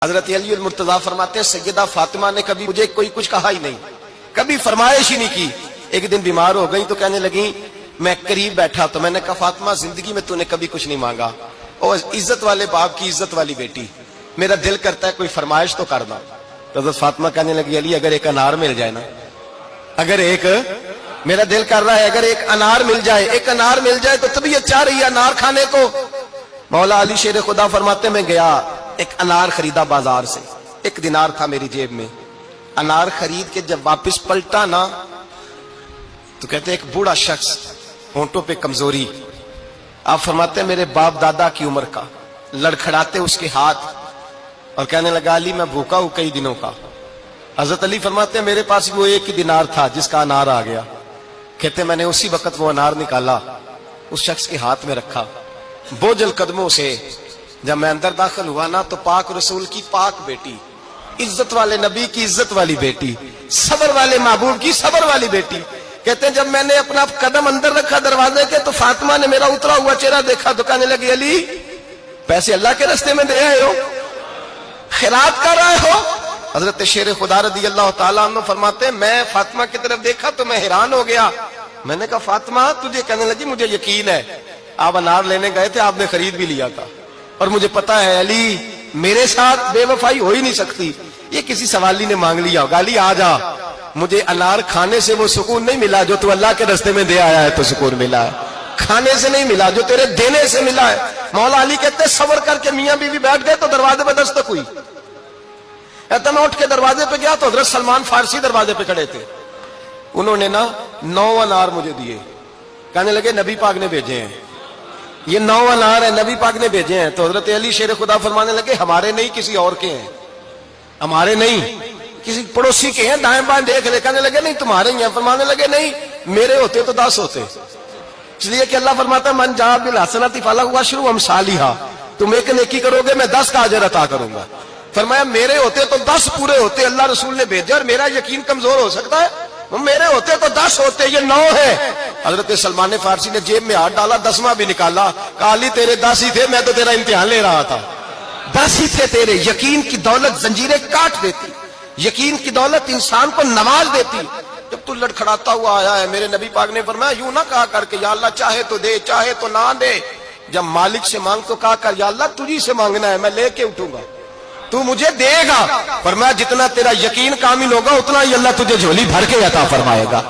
حضرت علی المرتضیٰ فرماتے ہیں سیدہ فاطمہ نے کبھی مجھے کوئی کچھ کہا ہی نہیں، کبھی فرمائش ہی نہیں کی۔ ایک دن بیمار ہو گئی تو کہنے لگی، میں قریب بیٹھا تو میں نے کہا فاطمہ زندگی میں تو نے کبھی کچھ نہیں مانگا، اور عزت والے باپ کی عزت والی بیٹی، میرا دل کرتا ہے کوئی فرمائش تو کرنا۔ تو حضرت فاطمہ کہنے لگی علی اگر ایک انار مل جائے نا، اگر ایک میرا دل کر رہا ہے اگر ایک انار مل جائے، ایک انار مل جائے تو طبیعت چاہ رہی ہے انار کھانے کو۔ مولا علی شیر خدا فرماتے میں گیا، ایک انار خریدا بازار سے، 1 دینار تھا میری جیب میں، انار خرید کے جب واپس پلٹا نا تو کہتے ایک بوڑھا شخص، ہونٹوں پہ کمزوری، آپ فرماتے ہیں میرے باپ دادا کی عمر کا، لڑکھڑاتے اس کے ہاتھ اور کہنے لگا علی میں بھوکا ہوں کئی دنوں کا۔ حضرت علی فرماتے ہیں میرے پاس وہ 1 ہی دینار تھا جس کا انار آ گیا، کہتے میں نے اسی وقت وہ انار نکالا، اس شخص کے ہاتھ میں رکھا، بوجھل قدموں سے جب میں اندر داخل ہوا نا تو پاک رسول کی پاک بیٹی، عزت والے نبی کی عزت والی بیٹی، صبر والے محبوب کی صبر والی بیٹی، کہتے ہیں جب میں نے اپنا قدم اندر رکھا دروازے کے تو فاطمہ نے میرا اترا ہوا چہرہ دیکھا تو کہنے لگی علی پیسے اللہ کے راستے میں دے آئے ہو، خیرات کر رہے ہو؟ حضرت شیر خدا رضی اللہ تعالیٰ عنہ فرماتے ہیں میں فاطمہ کی طرف دیکھا تو میں حیران ہو گیا، میں نے کہا فاطمہ تجھے؟ کہنے لگی مجھے یقین ہے آپ انار لینے گئے تھے، آپ نے خرید بھی لیا تھا، اور مجھے پتا ہے علی میرے ساتھ بے وفائی ہو ہی نہیں سکتی، یہ کسی سوالی نے مانگ لیا ہوگا، علی آ جا، مجھے انار کھانے سے وہ سکون نہیں ملا جو تو اللہ کے راستے میں دے آیا ہے تو سکون ملا ہے، کھانے سے نہیں ملا جو تیرے دینے سے ملا ہے۔ مولا علی کہتے ہیں صبر کر کے میاں بیوی بیٹھ گئے تو دروازے پہ دستک ہوئی، کہتا میں اٹھ کے دروازے پہ گیا تو حضرت سلمان فارسی دروازے پہ کھڑے تھے، انہوں نے نا 9 انار مجھے دیے، کہنے لگے نبی پاک نے بھیجے ہیں، یہ 9 انار ہے نبی پاک نے بھیجے ہیں۔ تو حضرت علی شیر خدا فرمانے لگے ہمارے نہیں کسی اور کے ہیں، ہمارے نہیں کسی پڑوسی کے ہیں، دائیں بائیں دیکھ لے، کہنے لگے نہیں تمہارے ہی ہیں، فرمانے لگے نہیں میرے ہوتے تو 10 ہوتے، اس لیے کہ اللہ فرماتا ہے من جاء بالحسنۃ فلہ عشر امثالھا، تم ایک نیکی کرو گے میں 10 کا اجر عطا کروں گا۔ فرمایا میرے ہوتے تو 10 پورے ہوتے، اللہ رسول نے بھیجا اور میرا یقین کمزور ہو سکتا ہے، میرے ہوتے تو 10 ہوتے، یہ 9 ہے۔ حضرت سلمان فارسی نے جیب میں ہاتھ ڈالا، 10واں بھی نکالا، کہا علی تیرے 10 ہی تھے، میں تو تیرا امتحان لے رہا تھا، 10 ہی تھے تیرے۔ یقین کی دولت زنجیریں کاٹ دیتی، یقین کی دولت انسان کو نواز دیتی۔ جب تو لڑکھڑاتا ہوا آیا ہے، میرے نبی پاک نے فرمایا یوں نہ کہا کر کے یا اللہ چاہے تو دے چاہے تو نہ دے، جب مالک سے مانگ تو کہا کر یا اللہ تجھی سے مانگنا ہے، میں لے کے اٹھوں گا، تو مجھے دے گا۔ فرمایا جتنا تیرا یقین کامل ہوگا اتنا ہی اللہ تجھے جھولی بھر کے عطا فرمائے گا۔